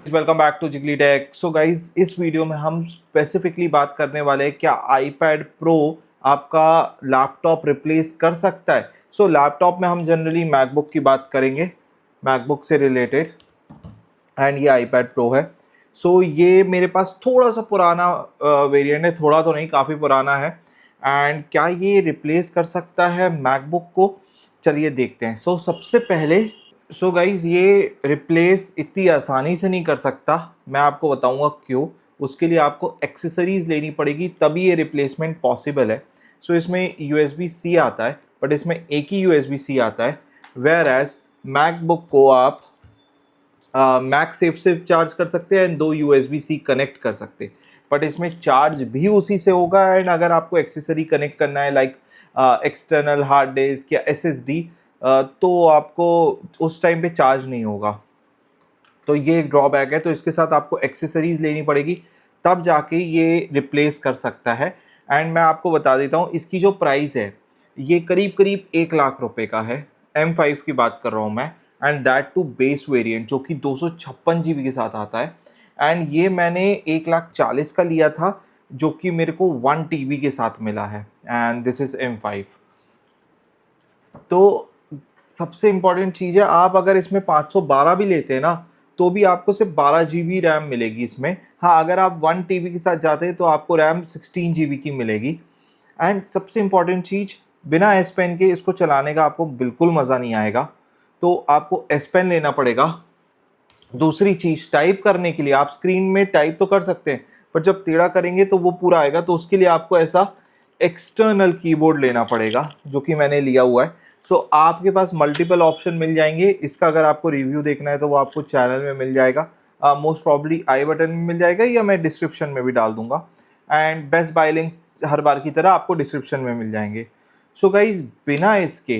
Welcome back to Jiggly Tech. So guys, इस वीडियो में हम स्पेसिफिकली बात करने वाले हैं क्या आईपैड प्रो आपका लैपटॉप रिप्लेस कर सकता है। लैपटॉप में हम जनरली मैकबुक की बात करेंगे, मैकबुक से रिलेटेड, एंड ये आईपैड प्रो है। ये मेरे पास थोड़ा सा पुराना वेरिएंट है, थोड़ा तो नहीं, काफ़ी पुराना है। एंड क्या ये रिप्लेस कर सकता है मैकबुक को? चलिए देखते हैं। सबसे पहले गाइज, ये रिप्लेस इतनी आसानी से नहीं कर सकता। मैं आपको बताऊंगा क्यों। उसके लिए आपको एक्सेसरीज़ लेनी पड़ेगी, तभी ये रिप्लेसमेंट पॉसिबल है। इसमें USB-C आता है, बट इसमें एक ही USB-C आता है। वेयर एज मैकबुक को आप मैक सेफ से चार्ज कर सकते हैं एंड 2 USB-C कनेक्ट कर सकते हैं, बट इसमें चार्ज भी उसी से होगा। एंड अगर आपको एक्सेसरी कनेक्ट करना है लाइक एक्सटर्नल हार्ड डिस्क या SSD, तो आपको उस टाइम पे चार्ज नहीं होगा। तो ये एक ड्रॉबैक है। तो इसके साथ आपको एक्सेसरीज लेनी पड़ेगी, तब जाके ये रिप्लेस कर सकता है। एंड मैं आपको बता देता हूँ इसकी जो प्राइस है, ये करीब करीब 1 लाख रुपए का है। M5 की बात कर रहा हूँ मैं, and that to base variant, जो कि 256 GB के साथ आता है। एंड ये मैंने 1,40,000 का लिया था, जो कि मेरे को 1 TB के साथ मिला है। And this is M5। तो सबसे इम्पॉर्टेंट चीज़ है, आप अगर इसमें 512 भी लेते हैं ना, तो भी आपको सिर्फ 12 GB रैम मिलेगी इसमें। हाँ, अगर आप 1 TB के साथ जाते हैं तो आपको रैम 16 GB की मिलेगी। एंड सबसे इम्पॉर्टेंट चीज़, बिना S पेन के इसको चलाने का आपको बिल्कुल मज़ा नहीं आएगा, तो आपको S पेन लेना पड़ेगा। दूसरी चीज़, टाइप करने के लिए आप स्क्रीन में टाइप तो कर सकते हैं, पर जब टेढ़ा करेंगे तो वो पूरा आएगा, तो उसके लिए आपको ऐसा एक्सटर्नल कीबोर्ड लेना पड़ेगा, जो कि मैंने लिया हुआ है। आपके पास मल्टीपल ऑप्शन मिल जाएंगे। इसका अगर आपको रिव्यू देखना है तो वो आपको चैनल में मिल जाएगा, मोस्ट प्रॉब्ली आई बटन में मिल जाएगा, या मैं डिस्क्रिप्शन में भी डाल दूंगा। एंड बेस्ट बाय लिंक्स हर बार की तरह आपको डिस्क्रिप्शन में मिल जाएंगे। गाइज, बिना इसके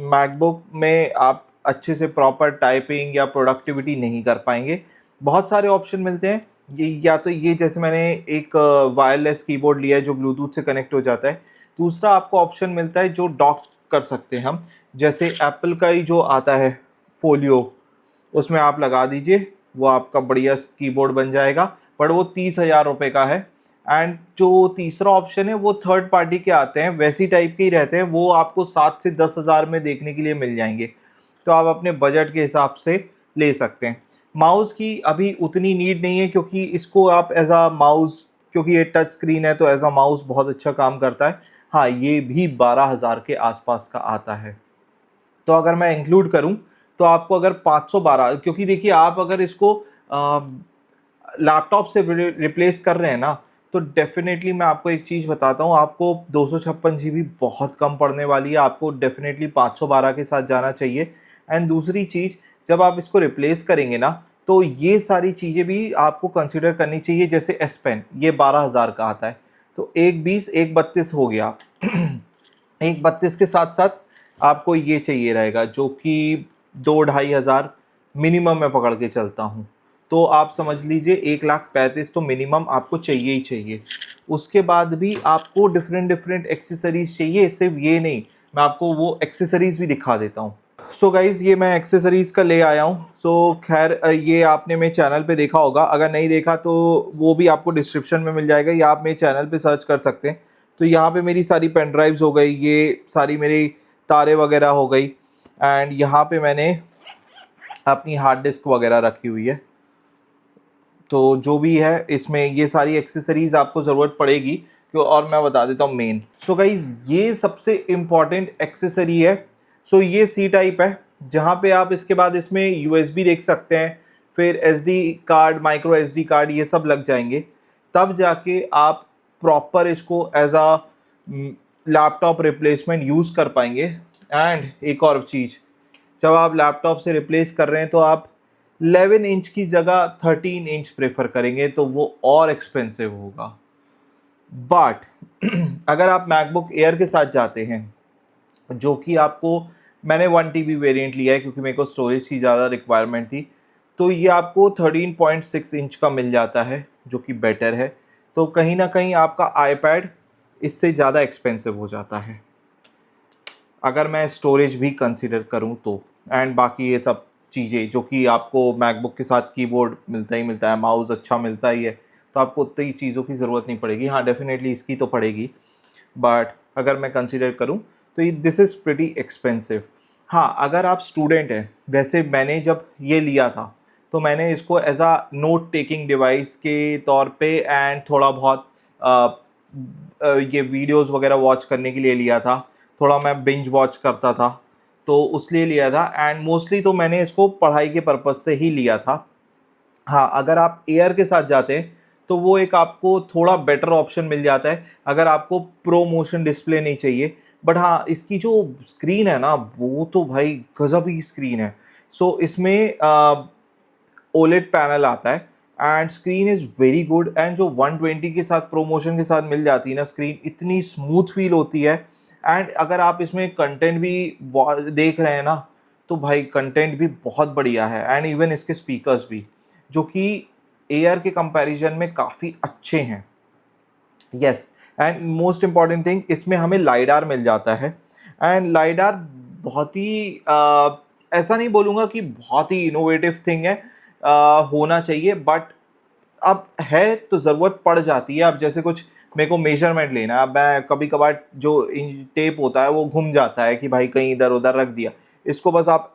मैकबुक में आप अच्छे से प्रॉपर टाइपिंग या प्रोडक्टिविटी नहीं कर पाएंगे। बहुत सारे ऑप्शन मिलते हैं, ये या तो ये जैसे मैंने एक वायरलेस कीबोर्ड लिया है जो ब्लूटूथ से कनेक्ट हो जाता है। दूसरा आपको ऑप्शन मिलता है जो डॉक कर सकते हैं हम, जैसे एप्पल का ही जो आता है फोलियो, उसमें आप लगा दीजिए, वो आपका बढ़िया कीबोर्ड बन जाएगा, पर वो 30,000 रुपये का है। एंड जो तीसरा ऑप्शन है वो थर्ड पार्टी के आते हैं, वैसी टाइप के ही रहते हैं, वो आपको 7 से 10,000 में देखने के लिए मिल जाएंगे। तो आप अपने बजट के हिसाब से ले सकते हैं। माउस की अभी उतनी नीड नहीं है, क्योंकि इसको आप एज अ माउस, क्योंकि ये टच स्क्रीन है तो एज अ माउस बहुत अच्छा काम करता है। हाँ, ये भी 12,000 के आसपास का आता है। तो अगर मैं इंक्लूड करूं तो आपको अगर 512, क्योंकि देखिए आप अगर इसको लैपटॉप से रिप्लेस कर रहे हैं ना, तो डेफिनेटली मैं आपको एक चीज़ बताता हूँ, आपको 256 GB बहुत कम पड़ने वाली है। आपको डेफिनेटली 512 के साथ जाना चाहिए। एंड दूसरी चीज़, जब आप इसको रिप्लेस करेंगे ना, तो ये सारी चीज़ें भी आपको कंसिडर करनी चाहिए। जैसे S पेन, ये 12,000 का आता है, तो 1 20 1 32 हो गया। 1 32 के साथ साथ आपको ये चाहिए रहेगा, जो कि 2-2,500 मिनिमम मैं पकड़ के चलता हूँ। तो आप समझ लीजिए 1,35,000 तो मिनिमम आपको चाहिए ही चाहिए। उसके बाद भी आपको डिफरेंट डिफरेंट एक्सेसरीज चाहिए, सिर्फ ये नहीं, मैं आपको वो एक्सेसरीज भी दिखा देता हूँ। गाइज़, ये मैं एक्सेसरीज़ का ले आया हूँ। खैर, ये आपने मेरे चैनल पे देखा होगा, अगर नहीं देखा तो वो भी आपको डिस्क्रिप्शन में मिल जाएगा, या आप मेरे चैनल पे सर्च कर सकते हैं। तो यहाँ पे मेरी सारी पेन ड्राइव्स हो गई, ये सारी मेरी तारे वगैरह हो गई, एंड यहाँ पे मैंने अपनी हार्ड डिस्क वगैरह रखी हुई है। तो जो भी है इसमें, ये सारी एक्सेसरीज आपको ज़रूरत पड़ेगी। क्यों, और मैं बता देता हूँ मेन। गाइज, ये सबसे इम्पॉर्टेंट एक्सेसरी है। ये C टाइप है, जहाँ पे आप इसके बाद इसमें USB देख सकते हैं, फिर SD card, micro SD card, ये सब लग जाएंगे। तब जाके आप प्रॉपर इसको as a laptop replacement use कर पाएंगे। एंड एक और चीज़, जब आप लैपटॉप से रिप्लेस कर रहे हैं तो आप 11 इंच की जगह 13 इंच प्रेफर करेंगे, तो वो और एक्सपेंसिव होगा। बट अगर आप मैकबुक एयर के साथ जाते हैं, जो कि आपको, मैंने 1 TB वेरिएंट लिया है क्योंकि मेरे को स्टोरेज की ज़्यादा रिक्वायरमेंट थी, तो ये आपको 13.6 इंच का मिल जाता है, जो कि बेटर है। तो कहीं ना कहीं आपका आईपैड इससे ज़्यादा एक्सपेंसिव हो जाता है, अगर मैं स्टोरेज भी कंसिडर करूं तो। एंड बाकी ये सब चीज़ें जो कि आपको मैकबुक के साथ कीबोर्ड मिलता ही मिलता है, माउस अच्छा मिलता ही है, तो आपको उतनी चीज़ों की ज़रूरत नहीं पड़ेगी। हाँ, डेफिनेटली इसकी तो पड़ेगी, बट अगर मैं कंसिडर करूँ तो दिस इज़ प्रिटी एक्सपेंसिव। हाँ, अगर आप स्टूडेंट हैं, वैसे मैंने जब ये लिया था तो मैंने इसको as a note taking device के तौर पे एंड थोड़ा बहुत ये वीडियोस वगैरह वॉच करने के लिए लिया था। थोड़ा मैं बिंज वॉच करता था तो उसलिए लिया था, एंड मोस्टली तो मैंने इसको पढ़ाई के पर्पज़ से ही लिया था। हाँ, अगर आप एयर के साथ जाते हैं तो वो एक आपको थोड़ा बेटर ऑप्शन मिल जाता है अगर आपको प्रो मोशन डिस्प्ले नहीं चाहिए। बट हाँ, इसकी जो स्क्रीन है ना, वो तो भाई गजब ही स्क्रीन है। सो इसमें ओलेड पैनल आता है and screen is very good, and जो 120 के साथ प्रोमोशन के साथ मिल जाती है ना स्क्रीन, इतनी स्मूथ फील होती है। एंड अगर आप इसमें कंटेंट भी देख रहे हैं ना, तो भाई कंटेंट भी बहुत बढ़िया है, एंड इवन इसके स्पीकर्स भी जो कि एयर के कंपैरिजन में काफ़ी अच्छे हैं। Yes, and most important thing, इसमें हमें लाइडार मिल जाता है। एंड लाइडार बहुत ही ऐसा नहीं बोलूँगा कि बहुत ही इनोवेटिव थिंग है, होना चाहिए, बट अब है तो ज़रूरत पड़ जाती है। अब जैसे कुछ मेरे को मेजरमेंट लेना है, अब मैं कभी कभार जो टेप होता है वो घूम जाता है कि भाई कहीं इधर उधर रख दिया, इसको बस आप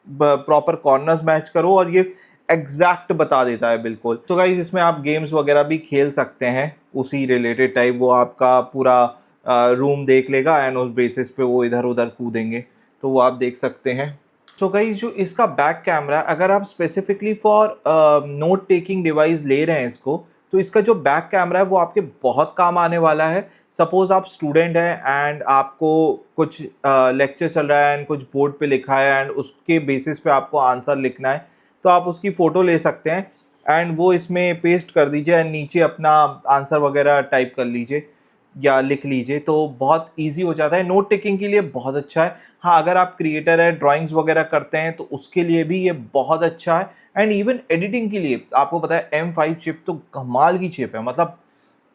प्रॉपर कॉर्नर्स मैच करो और ये एग्जैक्ट बता देता है बिल्कुल। तो गाइज इसमें आप गेम्स वगैरह भी खेल सकते हैं उसी रिलेटेड टाइप, वो आपका पूरा रूम देख लेगा एंड उस बेसिस पे वो इधर उधर कूदेंगे, तो वो आप देख सकते हैं। सो गाइज जो इसका बैक कैमरा, अगर आप specifically for note taking device ले रहे हैं इसको, तो इसका जो बैक कैमरा है वो आपके बहुत काम आने वाला है। सपोज आप स्टूडेंट हैं एंड आपको कुछ लेक्चर चल रहा है एंड कुछ बोर्ड पे लिखा है एंड उसके बेसिस पे आपको आंसर लिखना है, तो आप उसकी फ़ोटो ले सकते हैं एंड वो इसमें पेस्ट कर दीजिए एंड नीचे अपना आंसर वगैरह टाइप कर लीजिए या लिख लीजिए, तो बहुत इजी हो जाता है। नोट टेकिंग के लिए बहुत अच्छा है। हाँ, अगर आप क्रिएटर है, ड्राइंग्स वगैरह करते हैं, तो उसके लिए भी ये बहुत अच्छा है। एंड इवन एडिटिंग के लिए आपको पता है M5 चिप तो कमाल की चिप है, मतलब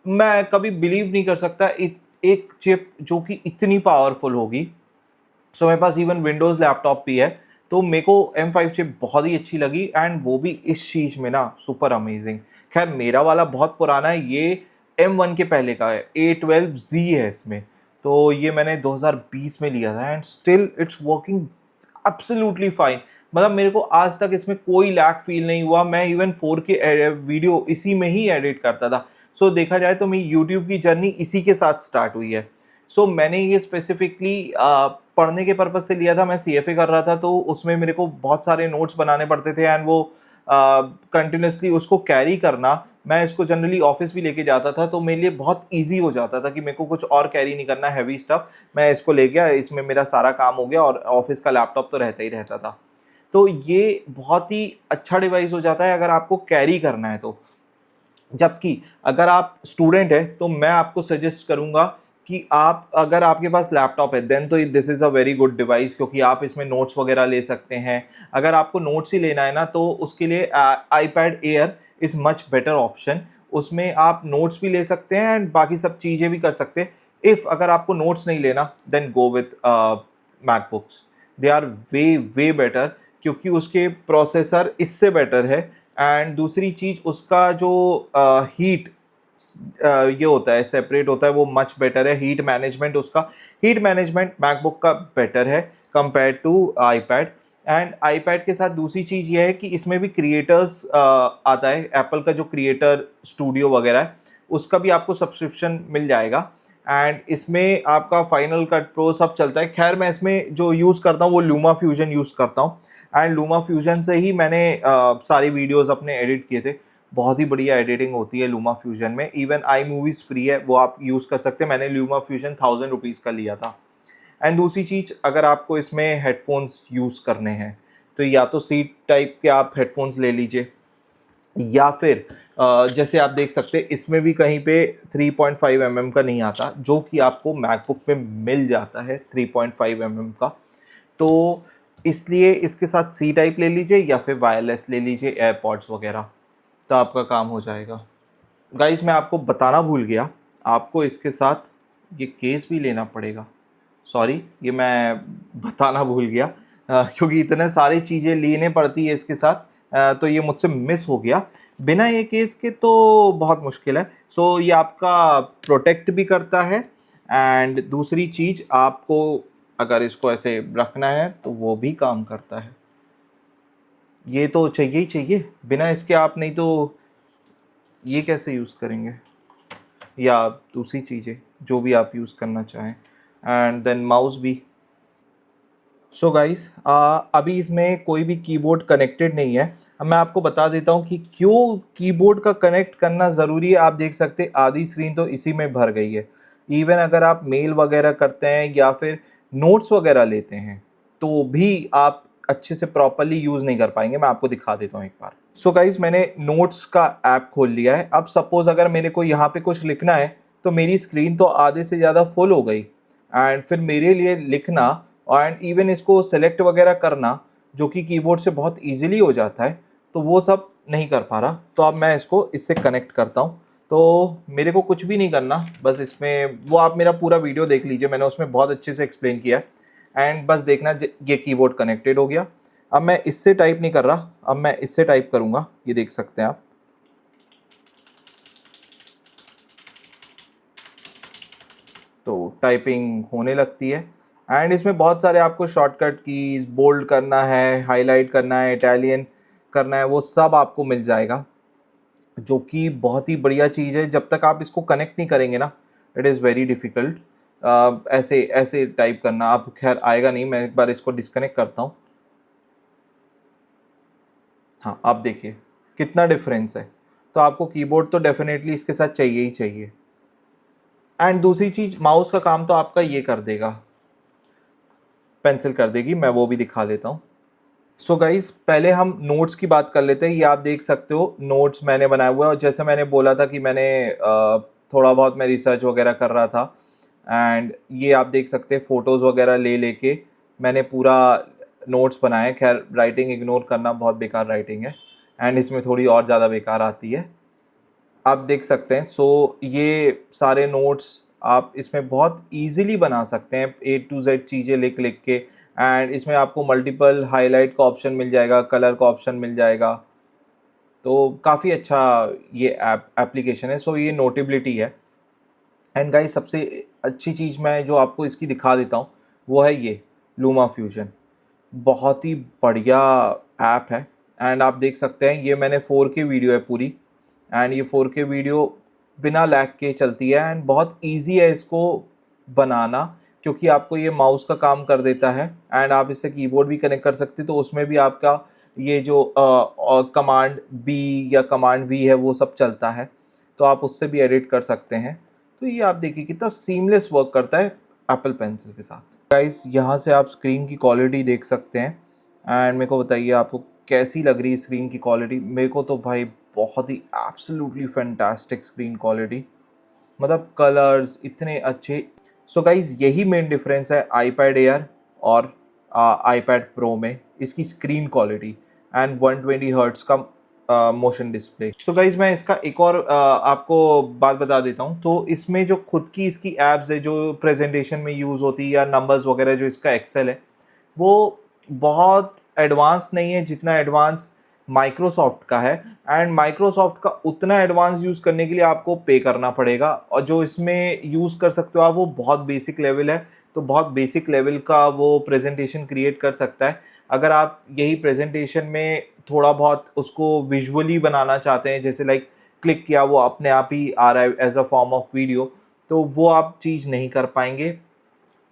मैं कभी बिलीव नहीं कर सकता एक चिप जो कि इतनी पावरफुल होगी। सो मेरे पास इवन विंडोज़ लैपटॉप भी है, तो मेरे को M5 चिप बहुत ही अच्छी लगी, एंड वो भी इस चीज़ में ना सुपर अमेजिंग। खैर मेरा वाला बहुत पुराना है, ये M1 के पहले का है, A12Z है इसमें, तो ये मैंने 2020 में लिया था and still it's working absolutely fine. मतलब मेरे को आज तक इसमें कोई लैग फील नहीं हुआ। मैं इवन 4K वीडियो इसी में ही एडिट करता था। सो देखा जाए तो मेरी यूट्यूब की जर्नी इसी के साथ स्टार्ट हुई है। सो मैंने ये स्पेसिफिकली पढ़ने के पर्पज़ से लिया था। मैं CFA कर रहा था, तो उसमें मेरे को बहुत सारे नोट्स बनाने पड़ते थे एंड वो कंटिन्यूसली उसको कैरी करना, मैं इसको जनरली ऑफिस भी लेके जाता था, तो मेरे लिए बहुत ईजी हो जाता था कि मेरे को कुछ और कैरी नहीं करना हैवी स्टफ। मैं इसको ले गया, इसमें मेरा सारा काम हो गया और ऑफिस का लैपटॉप तो रहता ही रहता था। तो ये बहुत ही अच्छा डिवाइस हो जाता है अगर आपको कैरी करना है तो। जबकि अगर आप स्टूडेंट है तो मैं आपको सजेस्ट करूंगा कि आप, अगर आपके पास लैपटॉप है देन तो this is a very good device, क्योंकि आप इसमें नोट्स वगैरह ले सकते हैं। अगर आपको नोट्स ही लेना है ना, तो उसके लिए iPad Air is much better option. उसमें आप नोट्स भी ले सकते हैं एंड बाकी सब चीज़ें भी कर सकते हैं। इफ़ अगर आपको नोट्स नहीं लेना then go with MacBooks, they are way way better, क्योंकि उसके प्रोसेसर इससे बेटर है। एंड दूसरी चीज़, उसका जो हीट ये होता है, सेपरेट होता है, वो मच बेटर है। हीट मैनेजमेंट मैकबुक का बेटर है compare to iPad। And iPad के साथ दूसरी चीज़ ये है कि इसमें भी क्रिएटर्स आता है, एप्पल का जो क्रिएटर स्टूडियो वगैरह है उसका भी आपको सब्सक्रिप्शन मिल जाएगा। एंड इसमें आपका फाइनल कट प्रो सब चलता है। खैर मैं इसमें जो यूज़ करता हूँ वो लूमा फ्यूजन यूज़ करता हूँ, एंड लूमा फ्यूजन से ही मैंने सारी वीडियोस अपने एडिट किए थे। बहुत ही बढ़िया एडिटिंग होती है लूमा फ्यूजन में। इवन आई मूवीज़ फ्री है, वो आप यूज़ कर सकते हैं। मैंने लूमा फ्यूजन 1000 रुपीज़ का लिया था। एंड दूसरी चीज़, अगर आपको इसमें हेडफोन्स यूज़ करने हैं तो या तो सीट टाइप के आप हेडफोन्स ले लीजिए, या फिर जैसे आप देख सकते हैं इसमें भी कहीं पे 3.5 mm का नहीं आता, जो कि आपको मैकबुक में मिल जाता है 3.5 mm का। तो इसलिए इसके साथ सी टाइप ले लीजिए या फिर वायरलेस ले लीजिए, एयरपॉड्स वगैरह, तो आपका काम हो जाएगा। गाइस मैं आपको बताना भूल गया, आपको इसके साथ ये केस भी लेना पड़ेगा। सॉरी, ये मैं बताना भूल गया। क्योंकि इतने सारी चीज़ें लेने पड़ती है इसके साथ, तो ये मुझसे मिस हो गया। बिना ये केस के तो बहुत मुश्किल है। सो ये आपका प्रोटेक्ट भी करता है, एंड दूसरी चीज़ आपको अगर इसको ऐसे रखना है तो वो भी काम करता है। ये तो चाहिए ही चाहिए, बिना इसके आप नहीं तो ये कैसे यूज़ करेंगे, या दूसरी चीज़ें जो भी आप यूज़ करना चाहें। एंड देन माउस भी। सो गाइस, अभी इसमें कोई भी कीबोर्ड कनेक्टेड नहीं है। अब मैं आपको बता देता हूँ कि क्यों कीबोर्ड का कनेक्ट करना ज़रूरी है। आप देख सकते हैं आधी स्क्रीन तो इसी में भर गई है। इवन अगर आप मेल वगैरह करते हैं या फिर नोट्स वगैरह लेते हैं तो भी आप अच्छे से प्रॉपरली यूज़ नहीं कर पाएंगे। मैं आपको दिखा देता हूँ एक बार। सो गाइस, मैंने नोट्स का ऐप खोल लिया है। अब सपोज़ अगर मेरे को यहाँ पे कुछ लिखना है तो मेरी स्क्रीन तो आधे से ज़्यादा फुल हो गई, एंड फिर मेरे लिए लिखना एंड इवन इसको सेलेक्ट वगैरह करना, जो कि कीबोर्ड से बहुत इजीली हो जाता है, तो वो सब नहीं कर पा रहा। तो अब मैं इसको इससे कनेक्ट करता हूँ। तो मेरे को कुछ भी नहीं करना, बस इसमें वो आप मेरा पूरा वीडियो देख लीजिए, मैंने उसमें बहुत अच्छे से एक्सप्लेन किया है। एंड बस देखना ये कीबोर्ड कनेक्टेड हो गया। अब मैं इससे टाइप नहीं कर रहा, अब मैं इससे टाइप करूँगा। ये देख सकते हैं आप। तो टाइपिंग होने लगती है। एंड इसमें बहुत सारे आपको शॉर्टकट कीज, बोल्ड करना है, हाईलाइट करना है, इटालियन करना है, वो सब आपको मिल जाएगा, जो कि बहुत ही बढ़िया चीज़ है। जब तक आप इसको कनेक्ट नहीं करेंगे ना, इट इज़ वेरी डिफ़िकल्ट ऐसे ऐसे टाइप करना। आप खैर आएगा नहीं, मैं एक बार इसको डिस्कनेक्ट करता हूँ। हाँ, आप देखिए कितना डिफरेंस है। तो आपको कीबोर्ड तो डेफिनेटली इसके साथ चाहिए ही चाहिए। एंड दूसरी चीज़, माउस का काम तो आपका ये कर देगा, पेंसिल कर देगी। मैं वो भी दिखा लेता हूँ। सो गाइस, पहले हम नोट्स की बात कर लेते हैं। ये आप देख सकते हो नोट्स मैंने बनाया हुआ है, और जैसे मैंने बोला था कि मैंने थोड़ा बहुत मैं रिसर्च वगैरह कर रहा था। एंड ये आप देख सकते हैं फ़ोटोज़ वगैरह ले लेके मैंने पूरा नोट्स बनाए। खैर राइटिंग इग्नोर करना, बहुत बेकार राइटिंग है, एंड इसमें थोड़ी और ज़्यादा बेकार आती है। आप देख सकते हैं। सो ये सारे नोट्स आप इसमें बहुत इजीली बना सकते हैं, A to Z चीज़ें लिख लिख के। एंड इसमें आपको मल्टीपल हाईलाइट का ऑप्शन मिल जाएगा, कलर का ऑप्शन मिल जाएगा। तो काफ़ी अच्छा ये एप्लीकेशन है। सो ये नोटेबिलिटी है। एंड गाइस, सबसे अच्छी चीज़ मैं जो आपको इसकी दिखा देता हूँ वो है ये लूमा फ्यूजन। बहुत ही बढ़िया ऐप है। एंड आप देख सकते हैं ये मैंने 4K वीडियो है पूरी, एंड ये 4K वीडियो बिना लैग के चलती है। एंड बहुत इजी है इसको बनाना, क्योंकि आपको ये माउस का काम कर देता है। एंड आप इससे कीबोर्ड भी कनेक्ट कर सकते, तो उसमें भी आपका ये जो कमांड बी या कमांड वी है वो सब चलता है, तो आप उससे भी एडिट कर सकते हैं। तो ये आप देखिए कितना सीमलेस वर्क करता है एप्पल पेंसिल के साथ। गाइस, यहाँ से आप स्क्रीन की क्वालिटी देख सकते हैं। एंड मेरे को बताइए आपको कैसी लग रही है स्क्रीन की क्वालिटी। मेरे को तो भाई बहुत ही एब्सोल्युटली फैंटास्टिक स्क्रीन क्वालिटी, मतलब कलर्स इतने अच्छे। सो गाइस, यही मेन डिफरेंस है आईपैड एयर और आईपैड प्रो में, इसकी स्क्रीन क्वालिटी एंड 120 हर्ट्स का मोशन डिस्प्ले। सो गाइज, मैं इसका एक और आपको बात बता देता हूँ। तो इसमें जो खुद की इसकी एप्स है जो प्रेजेंटेशन में यूज़ होती है, या नंबर्स वगैरह, जो इसका एक्सेल है वो बहुत एडवांस नहीं है जितना एडवांस माइक्रोसॉफ्ट का है। एंड माइक्रोसॉफ्ट का उतना एडवांस यूज़ करने के लिए आपको पे करना पड़ेगा, और जो इसमें यूज़ कर सकते हो आप वो बहुत बेसिक लेवल है। तो बहुत बेसिक लेवल का वो प्रेजेंटेशन क्रिएट कर सकता है। अगर आप यही प्रेजेंटेशन में थोड़ा बहुत उसको विजुअली बनाना चाहते हैं, जैसे लाइक क्लिक किया वो अपने आप ही आ रहा है as a form of video, तो वो आप चीज़ नहीं कर पाएंगे।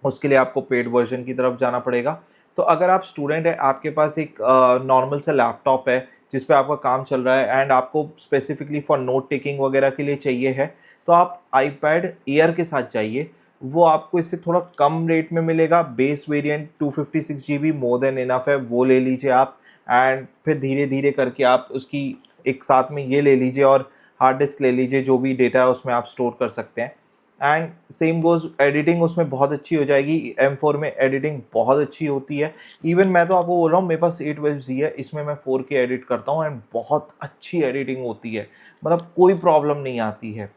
उसके लिए आपको पेड वर्जन की तरफ जाना पड़ेगा। तो अगर आप स्टूडेंट है, आपके पास एक नॉर्मल सा लैपटॉप है जिस पे आपका काम चल रहा है, एंड आपको स्पेसिफिकली फॉर नोट टेकिंग वगैरह के लिए चाहिए है, तो आप आईपैड एयर के साथ जाइए। वो आपको इससे थोड़ा कम रेट में मिलेगा। Base variant 256 GB more than enough है, वो ले लीजिए आप। एंड फिर धीरे धीरे करके आप उसकी एक साथ में ये ले लीजिए, और हार्ड डिस्क ले लीजिए, जो भी डेटा है उसमें आप स्टोर कर सकते हैं। एंड सेम गोज़, एडिटिंग उसमें बहुत अच्छी हो जाएगी। M4 में एडिटिंग बहुत अच्छी होती है। इवन मैं तो आपको बोल रहा हूँ, मेरे पास 812G है, इसमें मैं 4K एडिट करता हूँ, एंड बहुत अच्छी एडिटिंग होती है, मतलब कोई प्रॉब्लम नहीं आती है।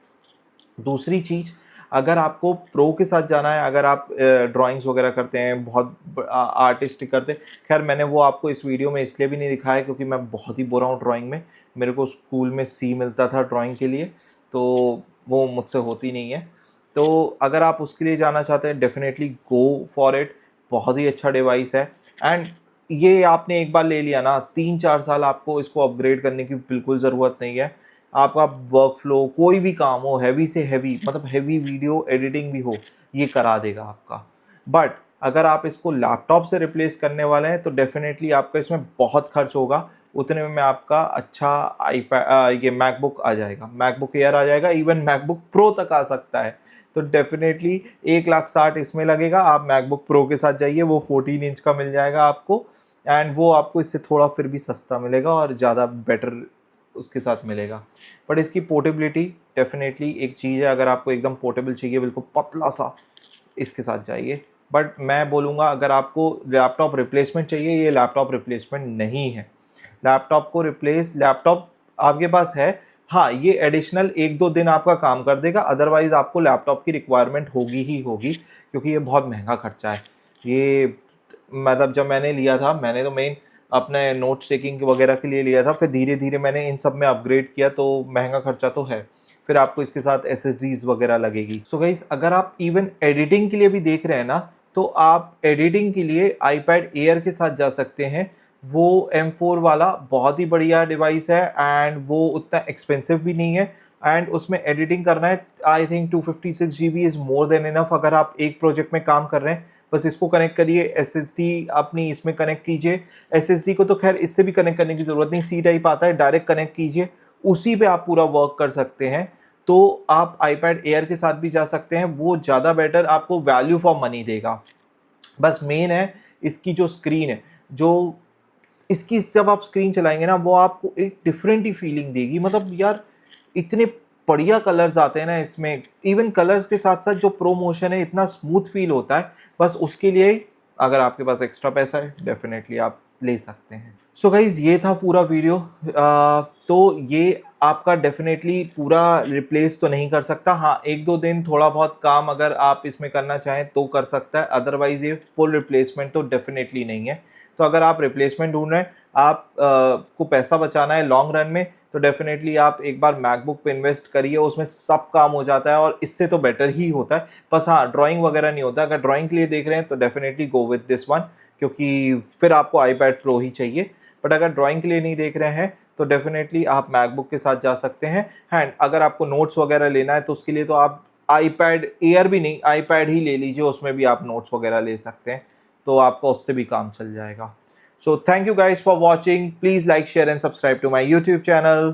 दूसरी चीज़, अगर आपको प्रो के साथ जाना है, अगर आप ड्राइंग्स वगैरह करते हैं, बहुत आर्टिस्टिक करते हैं, खैर मैंने वो आपको इस वीडियो में इसलिए भी नहीं दिखाया क्योंकि मैं बहुत ही बुरा हूँ ड्राइंग में। मेरे को स्कूल में सी मिलता था ड्राइंग के लिए, तो वो मुझसे होती नहीं है। तो अगर आप उसके लिए जाना चाहते हैं, डेफिनेटली गो फॉर इट। बहुत ही अच्छा डिवाइस है। एंड ये आपने एक बार ले लिया ना, 3-4 साल आपको इसको अपग्रेड करने की बिल्कुल ज़रूरत नहीं है। आपका वर्क फ्लो, कोई भी काम हो, हैवी से हैवी, मतलब हैवी वीडियो एडिटिंग भी हो, ये करा देगा आपका। बट अगर आप इसको लैपटॉप से रिप्लेस करने वाले हैं तो डेफिनेटली आपका इसमें बहुत खर्च होगा। उतने में आपका अच्छा ये मैकबुक आ जाएगा, मैकबुक एयर आ जाएगा, इवन मैकबुक प्रो तक आ सकता है। तो डेफिनेटली 1,60,000 इसमें लगेगा। आप मैकबुक प्रो के साथ जाइए, वो 14 इंच का मिल जाएगा आपको, एंड वो आपको इससे थोड़ा फिर भी सस्ता मिलेगा और ज़्यादा बेटर उसके साथ मिलेगा। बट इसकी पोर्टेबिलिटी डेफिनेटली एक चीज़ है, अगर आपको एकदम पोर्टेबल चाहिए बिल्कुल पतला सा, इसके साथ जाइए। बट मैं बोलूँगा अगर आपको लैपटॉप रिप्लेसमेंट चाहिए, ये लैपटॉप रिप्लेसमेंट नहीं है। लैपटॉप आपके पास है, हाँ, ये एडिशनल 1-2 दिन आपका काम कर देगा, अदरवाइज़ आपको लैपटॉप की रिक्वायरमेंट होगी ही होगी, क्योंकि ये बहुत महंगा खर्चा है। ये मतलब जब मैंने लिया था, मैंने तो मेन अपने नोट्स टेकिंग वगैरह के लिए लिया था, फिर धीरे-धीरे मैंने इन सब में अपग्रेड किया, तो महंगा खर्चा तो है। फिर आपको इसके साथ एसएसडीज़ वगैरह लगेगी। सो गाइस, अगर आप इवन एडिटिंग के लिए भी देख रहे हैं ना, तो आप एडिटिंग के लिए आईपैड एयर के साथ जा सकते हैं। वो M4 वाला बहुत ही बढ़िया डिवाइस है, एंड वो उतना एक्सपेंसिव भी नहीं है, एंड उसमें एडिटिंग करना है, I think 256 GB is more than enough. अगर आप एक प्रोजेक्ट में काम कर रहे हैं, बस इसको कनेक्ट करिए, एसएसडी अपनी इसमें कनेक्ट कीजिए। एसएसडी को तो खैर इससे भी कनेक्ट करने की ज़रूरत नहीं, सी टाइप आता है, डायरेक्ट कनेक्ट कीजिए, उसी पे आप पूरा वर्क कर सकते हैं। तो आप आईपैड एयर के साथ भी जा सकते हैं, वो ज़्यादा बेटर आपको वैल्यू फॉर मनी देगा। बस मेन है इसकी जो स्क्रीन है, जो इसकी जब आप स्क्रीन चलाएंगे ना, वो आपको एक डिफरेंट ही फीलिंग देगी। मतलब यार, इतने बढ़िया कलर्स आते हैं ना इसमें, इवन कलर्स के साथ साथ जो प्रो मोशन है, इतना स्मूथ फील होता है। बस उसके लिए अगर आपके पास एक्स्ट्रा पैसा है, डेफिनेटली आप ले सकते हैं। सो गाइज, ये था पूरा वीडियो। तो ये आपका डेफिनेटली पूरा रिप्लेस तो नहीं कर सकता, हाँ 1-2 दिन थोड़ा बहुत काम अगर आप इसमें करना चाहें तो कर सकता है, अदरवाइज ये फुल रिप्लेसमेंट तो डेफिनेटली नहीं है। तो अगर आप रिप्लेसमेंट ढूंढ रहे हैं, आप को पैसा बचाना है लॉन्ग रन में, तो डेफिनेटली आप एक बार मैकबुक पे इन्वेस्ट करिए, उसमें सब काम हो जाता है और इससे तो बेटर ही होता है। बस हाँ, ड्राइंग वगैरह नहीं होता। अगर ड्राइंग के लिए देख रहे हैं तो definitely go with this one, क्योंकि फिर आपको आईपैड प्रो ही चाहिए। बट अगर ड्राइंग के लिए नहीं देख रहे हैं तो डेफिनेटली आप मैकबुक के साथ जा सकते हैं। एंड अगर आपको नोट्स वगैरह लेना है तो उसके लिए तो आप आईपैड एयर भी नहीं, आईपैड ही ले लीजिए, उसमें भी आप नोट्स वगैरह ले सकते हैं, तो आपका उससे भी काम चल जाएगा। So thank you guys for watching. Please like, share and subscribe to my YouTube channel.